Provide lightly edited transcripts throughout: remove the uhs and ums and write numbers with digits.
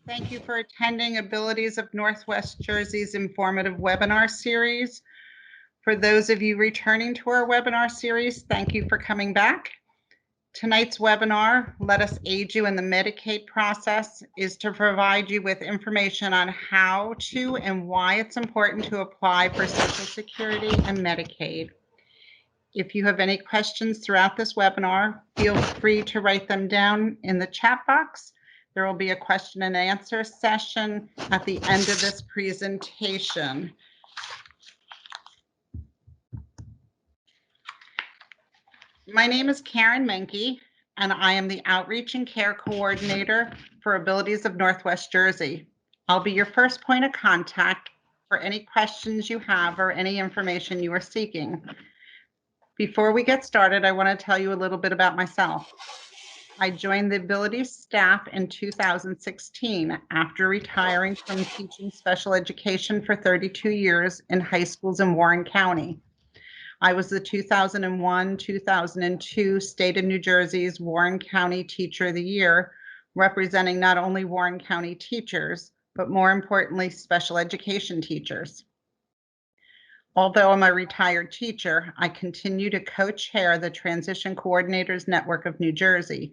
Thank you for attending Abilities of Northwest Jersey's informative webinar series. For those of you returning to our webinar series, thank you for coming back. Tonight's webinar, Let Us Aid You in the Medicaid Process, is to provide you with information on how to and why it's important to apply for Social Security and Medicaid. If you have any questions throughout this webinar, feel free to write them down in the chat box. There will be a question and answer session at the end of this presentation. My name is Karen Menke, and I am the Outreach and Care Coordinator for Abilities of Northwest Jersey. I'll be your first point of contact for any questions you have or any information you are seeking. Before we get started, I want to tell you a little bit about myself. I joined the Abilities staff in 2016 after retiring from teaching special education for 32 years in high schools in Warren County. I was the 2001-2002 State of New Jersey's Warren County Teacher of the Year, representing not only Warren County teachers, but more importantly, special education teachers. Although I'm a retired teacher, I continue to co-chair the Transition Coordinators Network of New Jersey,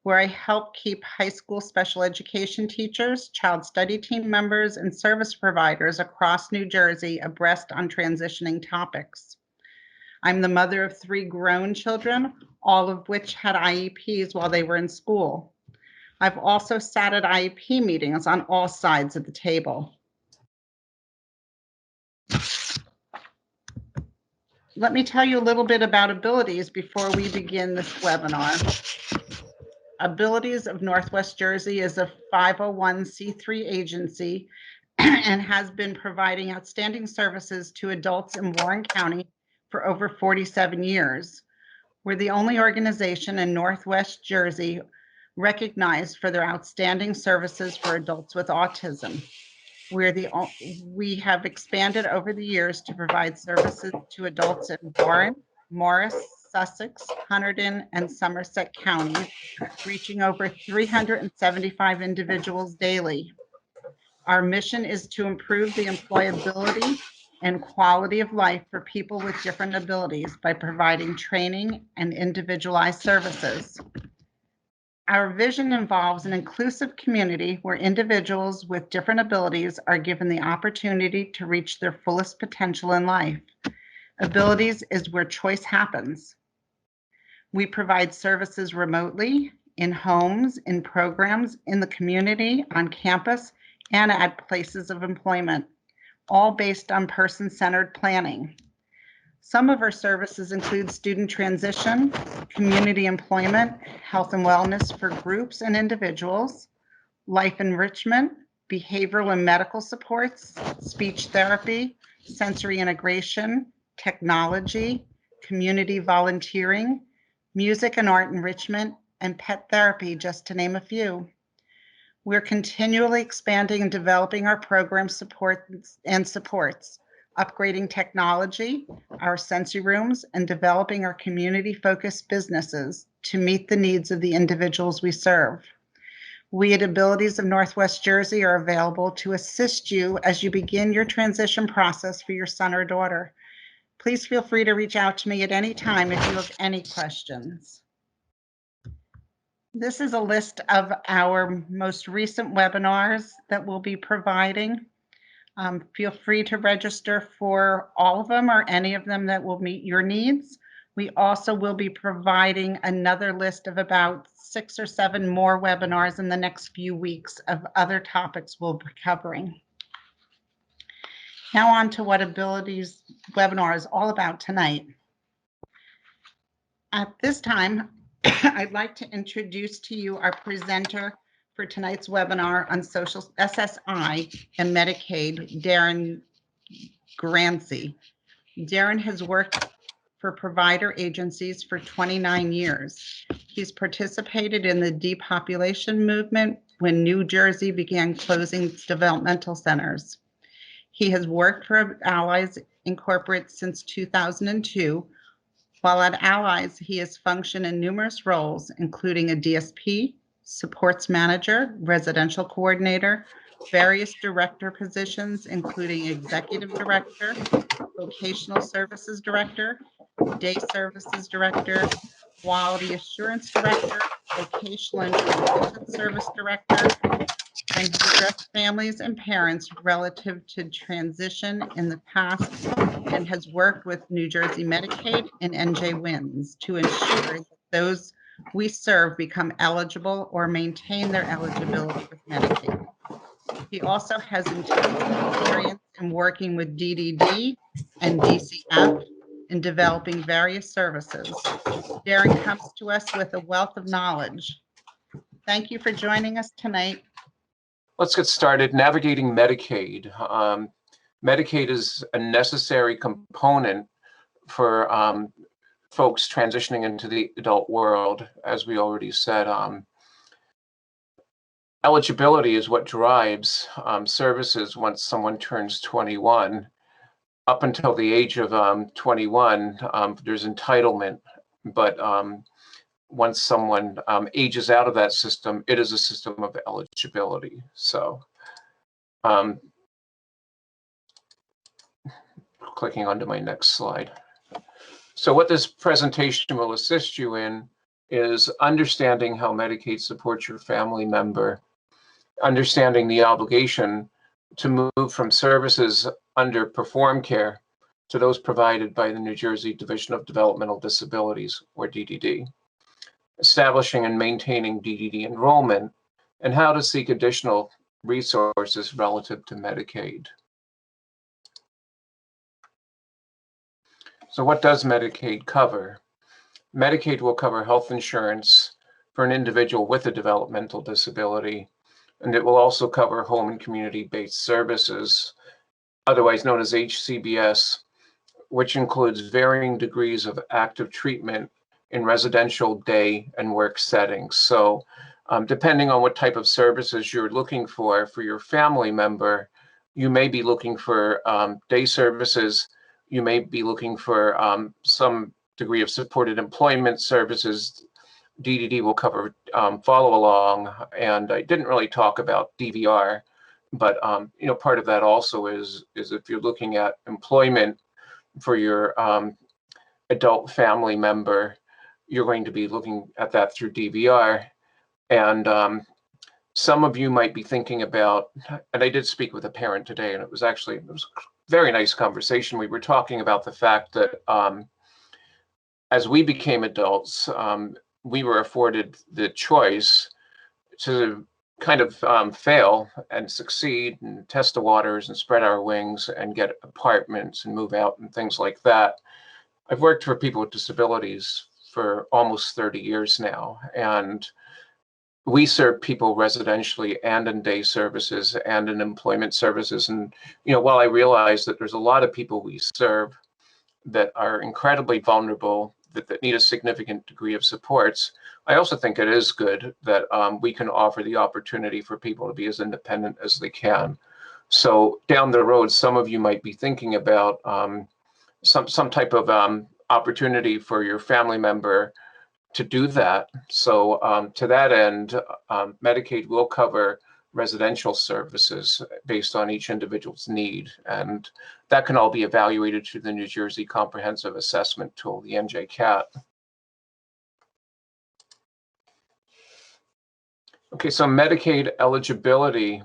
where I help keep high school special education teachers, child study team members, and service providers across New Jersey abreast on transitioning topics. I'm the mother of 3 grown children, all of which had IEPs while they were in school. I've also sat at IEP meetings on all sides of the table. Let me tell you a little bit about Abilities before we begin this webinar. Abilities of Northwest Jersey is a 501c3 agency and has been providing outstanding services to adults in Warren County for over 47 years. We're the only organization in Northwest Jersey recognized for their outstanding services for adults with autism. We have expanded over the years to provide services to adults in Warren, Morris, Sussex, Hunterdon, and Somerset counties, reaching over 375 individuals daily. Our mission is to improve the employability and quality of life for people with different abilities by providing training and individualized services. Our vision involves an inclusive community where individuals with different abilities are given the opportunity to reach their fullest potential in life. Abilities is where choice happens. We provide services remotely, in homes, in programs, in the community, on campus, and at places of employment, all based on person-centered planning. Some of our services include student transition, community employment, health and wellness for groups and individuals, life enrichment, behavioral and medical supports, speech therapy, sensory integration, technology, community volunteering, music and art enrichment, and pet therapy, just to name a few. We're continually expanding and developing our program supports, upgrading technology, our sensory rooms, and developing our community-focused businesses to meet the needs of the individuals we serve. We at Abilities of Northwest Jersey are available to assist you as you begin your transition process for your son or daughter. Please feel free to reach out to me at any time if you have any questions. This is a list of our most recent webinars that we'll be providing. Feel free to register for all of them or any of them that will meet your needs. We also will be providing another list of about 6 or 7 more webinars in the next few weeks of other topics we'll be covering. Now on to what Abilities webinar is all about tonight. At this time, I'd like to introduce to you our presenter for tonight's webinar on social SSI and Medicaid, Darren Garansi. Darren has worked for provider agencies for 29 years. He's participated in the depopulation movement when New Jersey began closing its developmental centers. He has worked for Allies Incorporated since 2002. While at Allies, he has functioned in numerous roles, including a DSP, supports manager, residential coordinator, various director positions, including executive director, vocational services director, day services director, quality assurance director, vocational and transition service director, and has addressed families and parents relative to transition in the past and has worked with New Jersey Medicaid and NJ WINS to ensure that those we serve become eligible or maintain their eligibility with Medicaid. He also has intensive experience in working with DDD and DCF in developing various services. Darren comes to us with a wealth of knowledge. Thank you for joining us tonight. Let's get started. Navigating Medicaid. Medicaid is a necessary component for folks transitioning into the adult world. As we already said, eligibility is what drives services once someone turns 21. Up until the age of 21, there's entitlement, but once someone ages out of that system, it is a system of eligibility. So clicking onto my next slide. So what this presentation will assist you in is understanding how Medicaid supports your family member, understanding the obligation to move from services under Perform Care to those provided by the New Jersey Division of Developmental Disabilities, or DDD, establishing and maintaining DDD enrollment, and how to seek additional resources relative to Medicaid. So what does Medicaid cover? Medicaid will cover health insurance for an individual with a developmental disability, and it will also cover home and community-based services, otherwise known as HCBS, which includes varying degrees of active treatment in residential, day, and work settings. So depending on what type of services you're looking for your family member, you may be looking for day services, you may be looking for some degree of supported employment services. DDD will cover follow along, and I didn't really talk about DVR, but part of that also is if you're looking at employment for your adult family member, you're going to be looking at that through DVR. And some of you might be thinking about, and I did speak with a parent today, and it was a very nice conversation. We were talking about the fact that as we became adults, we were afforded the choice to kind of fail and succeed and test the waters and spread our wings and get apartments and move out and things like that. I've worked for people with disabilities for almost 30 years now, and we serve people residentially and in day services and in employment services. And while I realize that there's a lot of people we serve that are incredibly vulnerable, that need a significant degree of supports, I also think it is good that we can offer the opportunity for people to be as independent as they can. So down the road, some of you might be thinking about some type of opportunity for your family member to do that. So to that end, Medicaid will cover residential services based on each individual's need, and that can all be evaluated through the New Jersey Comprehensive Assessment Tool, the NJCAT. Okay, so Medicaid eligibility.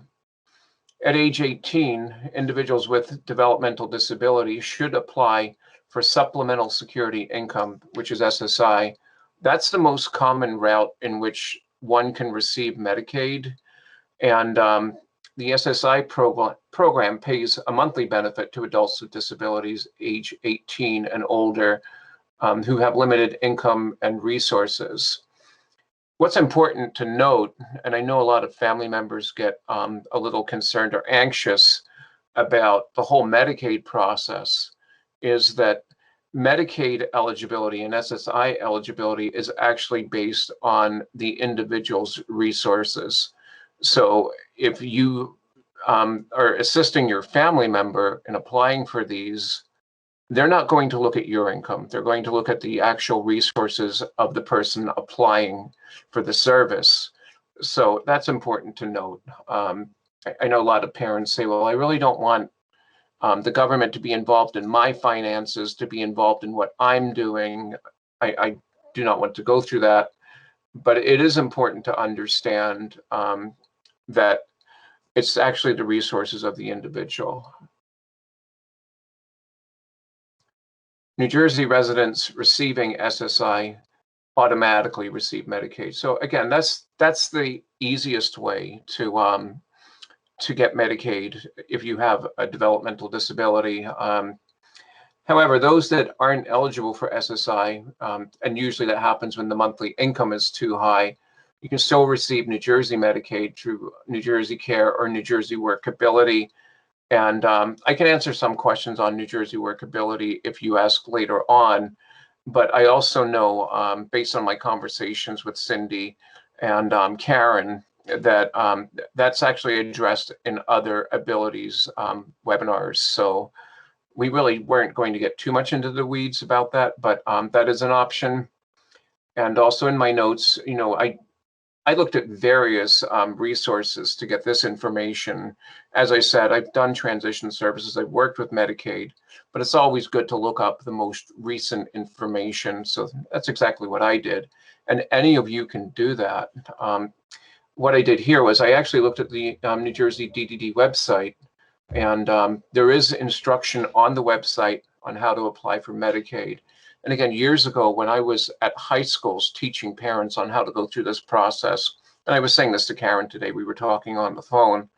At age 18, individuals with developmental disability should apply for supplemental security income, which is SSI. That's the most common route in which one can receive Medicaid. And the SSI program pays a monthly benefit to adults with disabilities age 18 and older who have limited income and resources. What's important to note, and I know a lot of family members get a little concerned or anxious about the whole Medicaid process, is that Medicaid eligibility and SSI eligibility is actually based on the individual's resources. So if you are assisting your family member in applying for these, they're not going to look at your income. They're going to look at the actual resources of the person applying for the service. So that's important to note. I know a lot of parents say, well, I really don't want the government to be involved in my finances, to be involved in what I'm doing. I do not want to go through that. But it is important to understand that it's actually the resources of the individual. New Jersey residents receiving SSI automatically receive Medicaid. So again, that's the easiest way to get Medicaid if you have a developmental disability. However, those that aren't eligible for SSI, and usually that happens when the monthly income is too high, you can still receive New Jersey Medicaid through New Jersey Care or New Jersey Workability. And I can answer some questions on New Jersey Workability if you ask later on. But I also know, based on my conversations with Cindy and Karen, that that's actually addressed in other abilities webinars. So we really weren't going to get too much into the weeds about that, but that is an option. And also in my notes, you know, I looked at various resources to get this information. As I said, I've done transition services, I've worked with Medicaid, but it's always good to look up the most recent information. So that's exactly what I did. And any of you can do that. What I did here was I actually looked at the New Jersey DDD website, and there is instruction on the website on how to apply for Medicaid. And again, years ago, when I was at high schools teaching parents on how to go through this process, and I was saying this to Karen today, we were talking on the phone,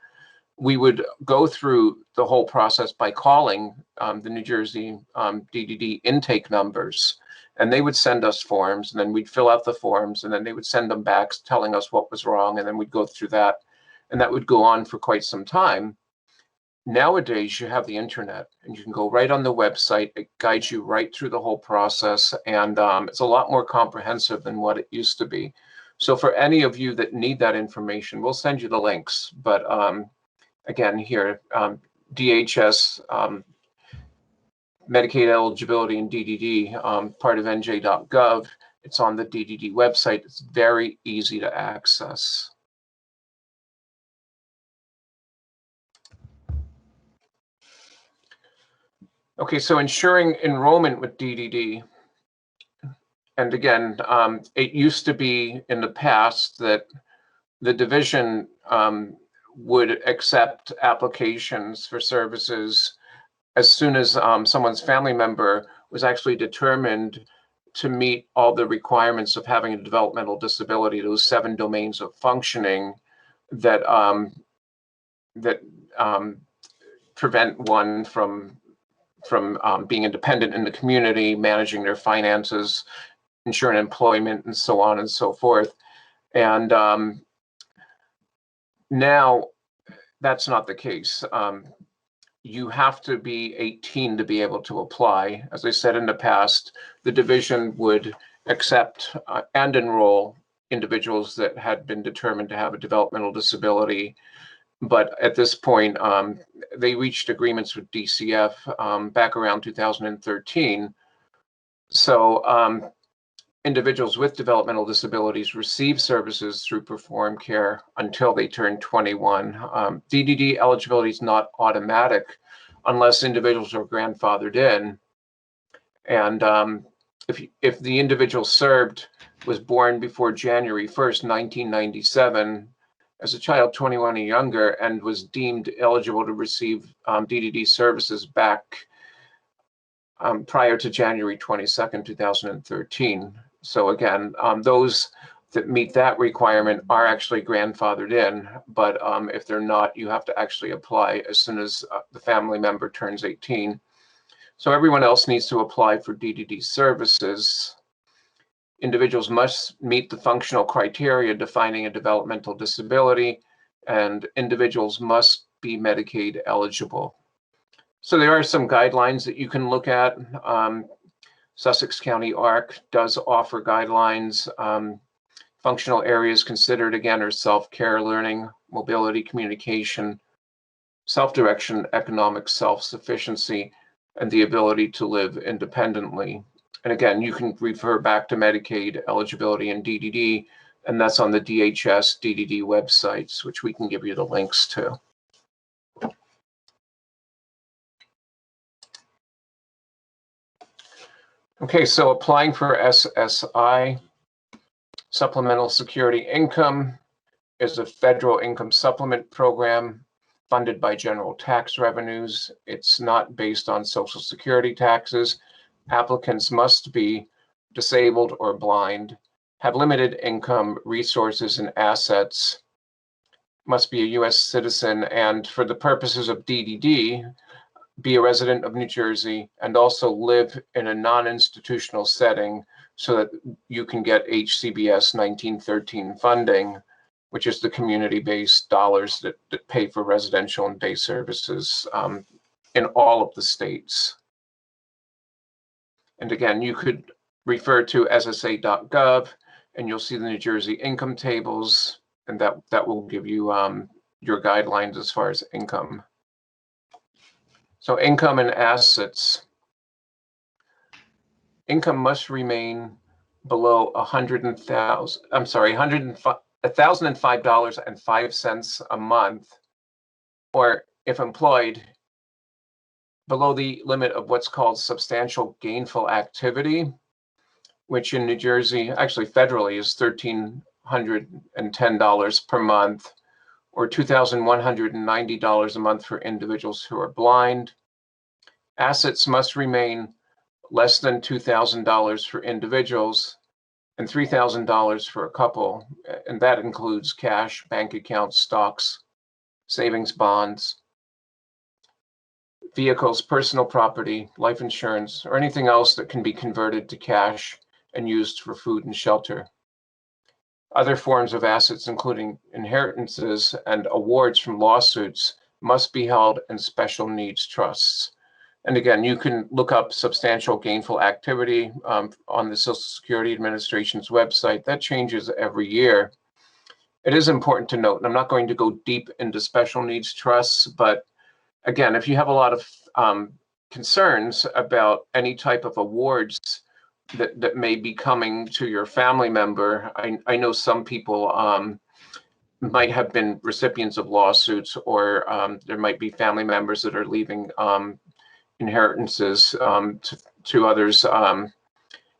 we would go through the whole process by calling the New Jersey DDD intake numbers, and they would send us forms, and then we'd fill out the forms, and then they would send them back telling us what was wrong, and then we'd go through that, and that would go on for quite some time. Nowadays, you have the internet and you can go right on the website. It guides you right through the whole process, and it's a lot more comprehensive than what it used to be. So for any of you that need that information, we'll send you the links. But again, here, DHS, Medicaid eligibility and DDD, part of nj.gov. It's on the DDD website. It's very easy to access. Okay, so ensuring enrollment with DDD. And again, it used to be in the past that the division would accept applications for services as soon as someone's family member was actually determined to meet all the requirements of having a developmental disability, those 7 domains of functioning that prevent one from being independent in the community, managing their finances, ensuring employment, and so on and so forth. And now that's not the case. You have to be 18 to be able to apply. As I said in the past, the division would accept and enroll individuals that had been determined to have a developmental disability. But at this point, they reached agreements with DCF back around 2013. So individuals with developmental disabilities receive services through Perform Care until they turn 21. DDD eligibility is not automatic unless individuals are grandfathered in. And if the individual served was born before January 1st, 1997, as a child 21 or younger, and was deemed eligible to receive DDD services back prior to January 22nd, 2013. So again, those that meet that requirement are actually grandfathered in, but if they're not, you have to actually apply as soon as the family member turns 18. So everyone else needs to apply for DDD services. Individuals must meet the functional criteria defining a developmental disability, and individuals must be Medicaid eligible. So there are some guidelines that you can look at. Sussex County ARC does offer guidelines. Functional areas considered, again, are self-care, learning, mobility, communication, self-direction, economic self-sufficiency, and the ability to live independently. And again, you can refer back to Medicaid eligibility and DDD And that's on the DHS DDD websites, which we can give you the links to. Okay, so applying for SSI, Supplemental Security Income, is a federal income supplement program funded by general tax revenues. It's not based on Social Security taxes. Applicants must be disabled or blind, have limited income, resources, and assets, must be a U.S. citizen, and for the purposes of DDD, be a resident of New Jersey and also live in a non-institutional setting so that you can get HCBS 1913 funding, which is the community-based dollars that pay for residential and day services in all of the states. And again, you could refer to ssa.gov and you'll see the New Jersey income tables, and that will give you your guidelines as far as income. So income and assets. Income must remain below $1,005.05 a month, or if employed, below the limit of what's called substantial gainful activity, which in New Jersey, actually federally, is $1,310 per month, or $2,190 a month for individuals who are blind. Assets must remain less than $2,000 for individuals and $3,000 for a couple, and that includes cash, bank accounts, stocks, savings bonds, vehicles, personal property, life insurance, or anything else that can be converted to cash and used for food and shelter. Other forms of assets, including inheritances and awards from lawsuits, must be held in special needs trusts. And again, you can look up substantial gainful activity on the Social Security Administration's website. That changes every year. It is important to note, and I'm not going to go deep into special needs trusts, but again, if you have a lot of concerns about any type of awards that may be coming to your family member, I know some people might have been recipients of lawsuits, or there might be family members that are leaving inheritances to others.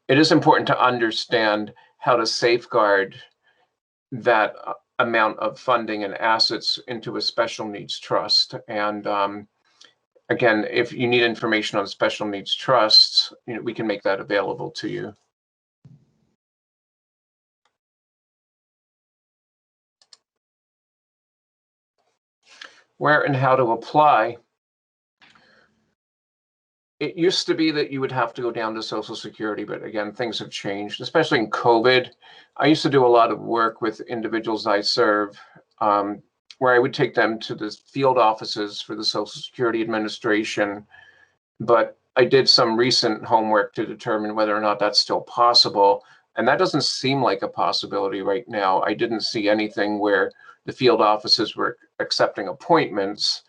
It is important to understand how to safeguard that amount of funding and assets into a special needs trust. And again, if you need information on special needs trusts, we can make that available to you. Where and how to apply. It used to be that you would have to go down to Social Security, but again, things have changed, especially in COVID. I used to do a lot of work with individuals I serve, where I would take them to the field offices for the Social Security Administration. But I did some recent homework to determine whether or not that's still possible. And that doesn't seem like a possibility right now. I didn't see anything where the field offices were accepting appointments.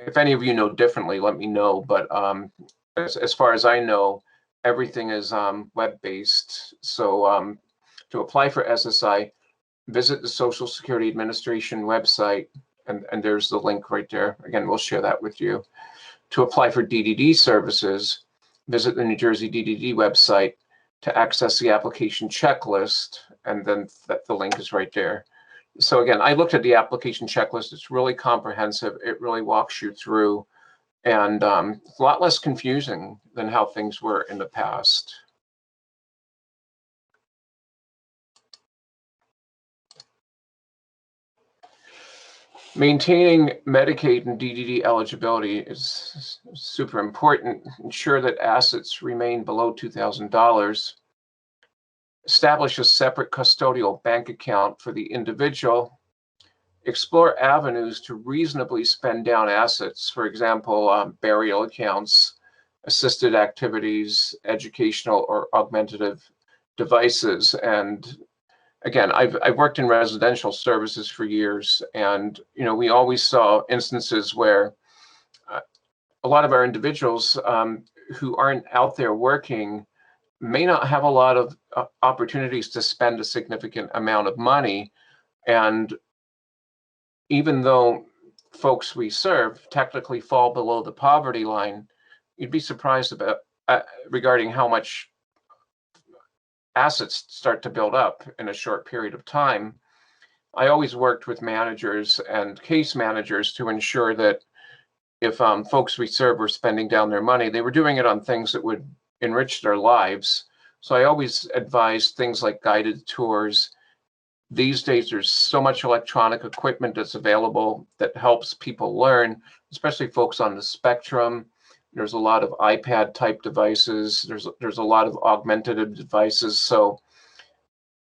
If any of you know differently, let me know. But as far as I know, everything is web-based. So to apply for SSI, visit the Social Security Administration website, and there's the link right there. Again, we'll share that with you. To apply for DDD services, visit the New Jersey DDD website to access the application checklist, and then the link is right there. So again, I looked at the application checklist. It's really comprehensive. It really walks you through, and it's a lot less confusing than how things were in the past. Maintaining Medicaid and DDD eligibility is super important. Ensure that assets remain below $2,000. Establish a separate custodial bank account for the individual. Explore avenues to reasonably spend down assets, for example, burial accounts, assisted activities, educational or augmentative devices. And again, I've worked in residential services for years, and we always saw instances where a lot of our individuals who aren't out there working may not have a lot of opportunities to spend a significant amount of money. And even though folks we serve technically fall below the poverty line, you'd be surprised about regarding how much assets start to build up in a short period of time. I always worked with managers and case managers to ensure that if folks we serve were spending down their money, they were doing it on things that would enrich their lives. So I always advise things like guided tours. These days, there's so much electronic equipment that's available that helps people learn, especially folks on the spectrum. There's a lot of iPad type devices. There's a lot of augmentative devices. So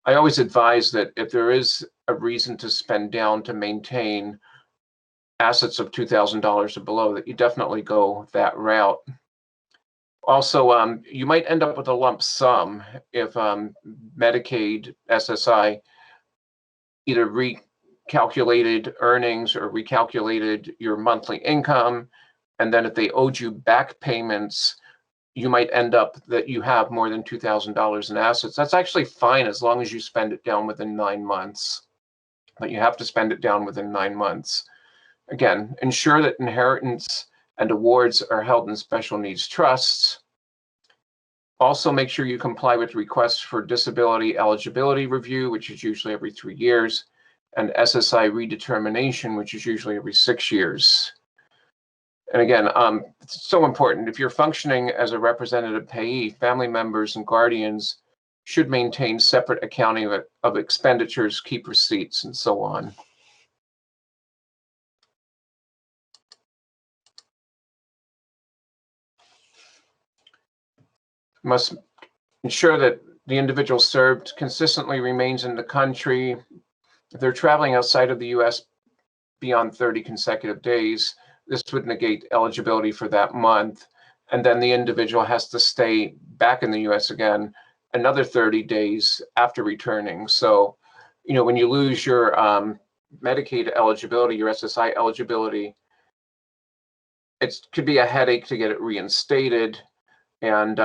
I always advise that if there is a reason to spend down to maintain assets of $2,000 or below, that you definitely go that route. Also, you might end up with a lump sum if Medicaid, SSI, either recalculated earnings or recalculated your monthly income. And then if they owed you back payments, you might end up that you have more than $2,000 in assets. That's actually fine as long as you spend it down within 9 months. But you have to spend it down within 9 months. Again, ensure that inheritance and awards are held in special needs trusts. Also, make sure you comply with requests for disability eligibility review, which is usually every 3 years, and SSI redetermination, which is usually every 6 years. And again, it's so important. If you're functioning as a representative payee, family members and guardians should maintain separate accounting of expenditures, keep receipts, and so on. Must ensure that the individual served consistently remains in the country. If they're traveling outside of the U.S. beyond 30 consecutive days, this would negate eligibility for that month. And then the individual has to stay back in the U.S. again another 30 days after returning. So, when you lose your Medicaid eligibility, your SSI eligibility, it could be a headache to get it reinstated. And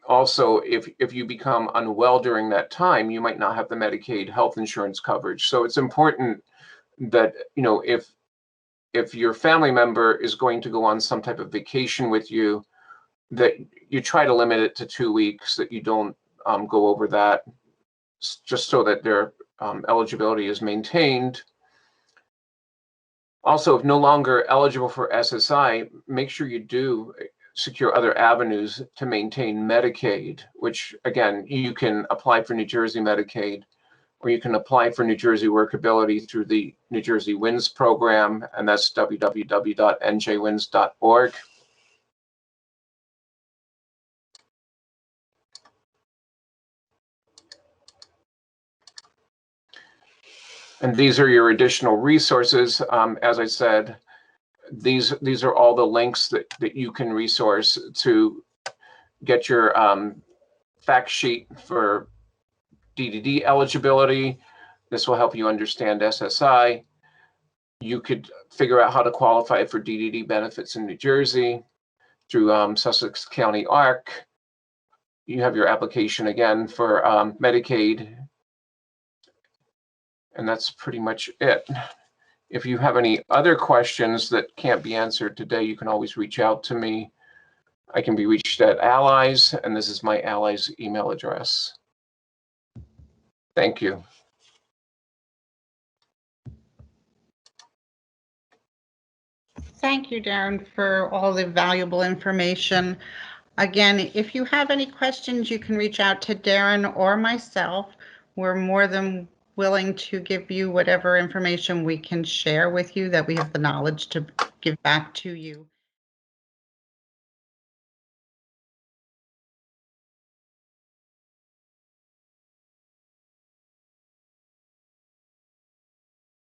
also, if you become unwell during that time, you might not have the Medicaid health insurance coverage. So it's important that, if your family member is going to go on some type of vacation with you, that you try to limit it to 2 weeks, that you don't go over that, just so that their eligibility is maintained. Also, if no longer eligible for SSI, make sure you do secure other avenues to maintain Medicaid, which again, you can apply for New Jersey Medicaid, or you can apply for New Jersey Workability through the New Jersey WINS program, and that's www.njwins.org. And these are your additional resources. As I said, these are all the links that you can resource to get your fact sheet for DDD eligibility. This will help you understand SSI. You could figure out how to qualify for DDD benefits in New Jersey through Sussex County ARC. You have your application again for Medicaid. And that's pretty much it. If you have any other questions that can't be answered today, you can always reach out to me. I can be reached at Allies, and this is my Allies email address. Thank you. Thank you, Darren, for all the valuable information. Again, if you have any questions, you can reach out to Darren or myself. We're more than willing to give you whatever information we can share with you that we have the knowledge to give back to you.